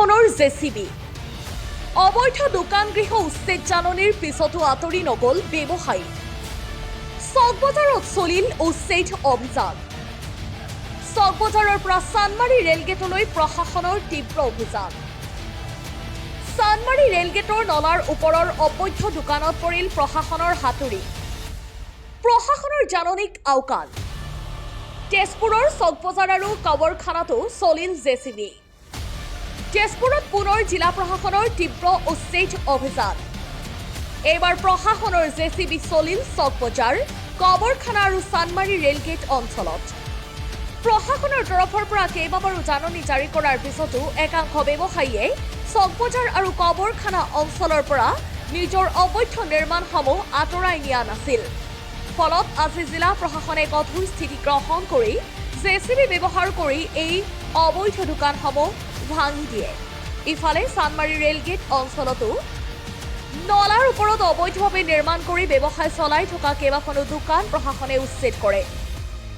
প্ৰশাসনৰ জেচিবি অবৈধ দোকান গৃহ উচ্ছেদ জাননীৰ পিছতো আঁতৰি নগল ব্যৱসায়ী চকবজাৰত চলিল উচ্ছেদ অভিযান চকবজাৰৰ পৰা চানমাৰী ৰেলগেটলৈ প্ৰশাসনৰ তীব্ৰ অভিযান চানমাৰী ৰেলগেটৰ নলাৰ ওপৰৰ অবৈধ দোকানত পৰিল প্ৰশাসনৰ হাতুৰি প্ৰশাসনৰ জাননীক আওকাণ তেজপুৰৰ চকবজাৰ আৰু কবৰখানাতো চলিল জেচিবি তেজপুৰত পুনৰ জিলা প্ৰশাসনৰ তীব্ৰ উচ্ছেদ অভিযান এইবাৰ প্ৰশাসনৰ জেচিবি চলিল চকবজাৰ কবৰখানা আৰু চানমাৰী ৰেলগেট অঞ্চলত প্ৰশাসনৰ তৰফৰ পৰা কেইবাবাৰো জাননী জাৰি কৰাৰ পিছতো একাংশ ব্যৱসায়ীয়ে চকবজাৰ আৰু কবৰখানা অঞ্চলৰ পৰা নিজৰ অবৈধ নিৰ্মাণসমূহ আঁতৰাই নিয়া নাছিল ফলত আজি জিলা প্ৰশাসনে কঠোৰ স্থিতি গ্ৰহণ কৰি জেচিবি ব্যৱহাৰ কৰি এই অবৈধ দোকানসমূহ ভাঙি দিয়ে ইফালে চানমাৰী ৰেলগেট অঞ্চলতো নলাৰ ওপৰত অবৈধভাৱে নিৰ্মাণ কৰি ব্যৱসায় চলাই থকা কেইবাখনো দোকান প্ৰশাসনে উচ্ছেদ কৰে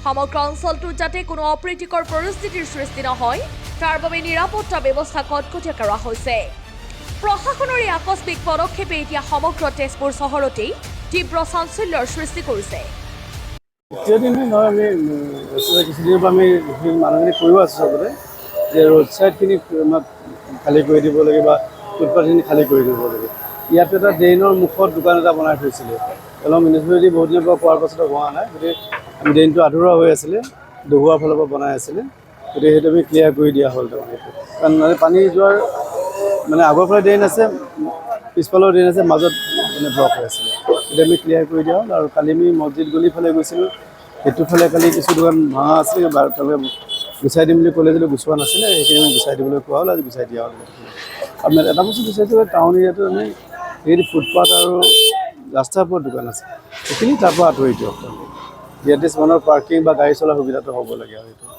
সমগ্ৰ অঞ্চলটোত যাতে কোনো অপ্ৰীতিকৰ পৰিস্থিতিৰ সৃষ্টি নহয় তাৰ বাবে নিৰাপত্তা ব্যৱস্থা কটকটীয়া কৰা হৈছে প্ৰশাসনৰ এই আকস্মিক পদক্ষেপে এতিয়া সমগ্ৰ তেজপুৰ চহৰতেই তীব্ৰ চাঞ্চল্যৰ সৃষ্টি কৰিছে কিছুদিনৰ পৰা আমি মানুহখিনি কৰিব আছোঁ চবতে যে ৰোড ছাইডখিনি খালী কৰি দিব লাগে বা ফুটপাথখিনি খালী কৰি দিব লাগে ইয়াত এটা ড্ৰেইনৰ মুখত দোকান এটা বনাই থৈছিলে অলপ মিউনিচিপালিটি বহুত দিনৰ পৰা পোৱাৰ পাছতো হোৱা নাই গতিকে আমি ড্ৰেইনটো আধৰুৱা হৈ আছিলে দহুৱাৰ ফালৰ পৰা বনাই আছিলে গতিকে সেইটো আমি ক্লিয়াৰ কৰি দিয়া হ'ল তাৰমানে কাৰণ মানে পানী যোৱাৰ মানে আগৰ ফালে ড্ৰেইন আছে পিছফালৰ ড্ৰেইন আছে মাজত মানে ব্লক হৈ আছিলে এতিয়া আমি ক্লিয়াৰ কৰি দিয়া হ'ল আৰু কালি আমি মছজিদ গলি ফালে গৈছিলোঁ সেইটো ফালে কালি কিছু দোকান ভাঙা আছিলে তেওঁলোকে গুচাই দিম বুলি ক'লে যদি গুচোৱা নাছিলে সেইখিনি আমি গুচাই দিবলৈ কোৱা হ'ল আজি গুচাই দিয়া হ'ল আৰু এটা বস্তু বিচাৰিছোঁ যে টাউন এৰিয়াটো আমি এইখিনি ফুটপাথ আৰু ৰাস্তাৰ ওপৰত দোকান আছে সেইখিনি তাৰ পৰা আঁতৰি দিয়ক ইয়াতে মানুহৰ পাৰ্কিং বা গাড়ী চলাৰ সুবিধাটো হ'ব লাগে আৰু এইটো